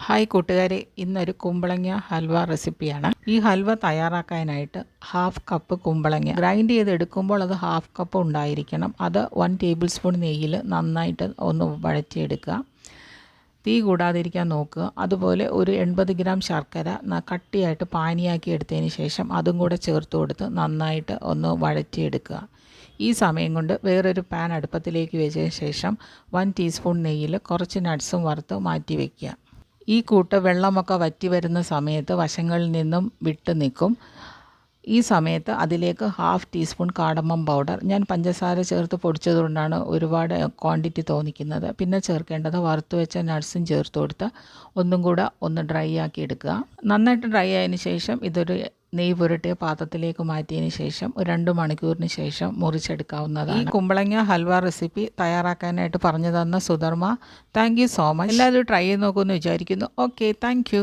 Hi കൂട്ടുകാരെ, ഇന്നൊരു കുമ്പളങ്ങ ഹൽവ റെസിപ്പിയാണ്. ഈ ഹൽവ തയ്യാറാക്കാനായിട്ട് ഹാഫ് കപ്പ് കുമ്പളങ്ങ ഗ്രൈൻഡ് ചെയ്തെടുക്കുമ്പോൾ അത് ഹാഫ് കപ്പ് ഉണ്ടായിരിക്കണം. അത് 1 ടേബിൾ സ്പൂൺ നെയ്യിൽ നന്നായിട്ട് ഒന്ന് വഴറ്റിയെടുക്കുക. തീ കൂടാതിരിക്കാൻ നോക്കുക. അതുപോലെ ഒരു 80 ഗ്രാം ശർക്കര കട്ടിയായിട്ട് പാനിയാക്കി എടുത്തതിന് ശേഷം അതും കൂടെ ചേർത്ത് കൊടുത്ത് നന്നായിട്ട് ഒന്ന് വഴറ്റിയെടുക്കുക. ഈ സമയം കൊണ്ട് വേറൊരു പാൻ അടുപ്പത്തിലേക്ക് വെച്ചതിന് ശേഷം 1 ടീസ്പൂൺ നെയ്യിൽ കുറച്ച് നട്ട്സും വറുത്ത് മാറ്റി വയ്ക്കുക. ഈ കൂട്ട് വെള്ളമൊക്കെ വറ്റി വരുന്ന സമയത്ത് വശങ്ങളിൽ നിന്നും വിട്ട് നിൽക്കും. ഈ സമയത്ത് അതിലേക്ക് ഹാഫ് ടീസ്പൂൺ കാർഡമം പൗഡർ, ഞാൻ പഞ്ചസാര ചേർത്ത് പൊടിച്ചതുകൊണ്ടാണ് ഒരുപാട് ക്വാണ്ടിറ്റി തോന്നിക്കുന്നത്. പിന്നെ ചേർക്കേണ്ടത് വറുത്ത് വെച്ച നട്ട്സും ചേർത്ത് കൊടുത്ത് ഒന്നും കൂടെ ഒന്ന് ഡ്രൈ ആക്കി എടുക്കുക. നന്നായിട്ട് ഡ്രൈ ആയതിന് ശേഷം ഇതൊരു നെയ്യ് പുരട്ടിയ പാത്രത്തിലേക്ക് മാറ്റിയതിന് ശേഷം ഒരു 2 മണിക്കൂറിന് ശേഷം മുറിച്ചെടുക്കാവുന്നതാണ്. ഈ കുമ്പളങ്ങ ഹൽവ റെസിപ്പി തയ്യാറാക്കാനായിട്ട് പറഞ്ഞു തന്ന Sudharma, thank you so much. എല്ലാവരും ട്രൈ ചെയ്ത് നോക്കുമെന്ന് വിചാരിക്കുന്നു. Okay, thank you.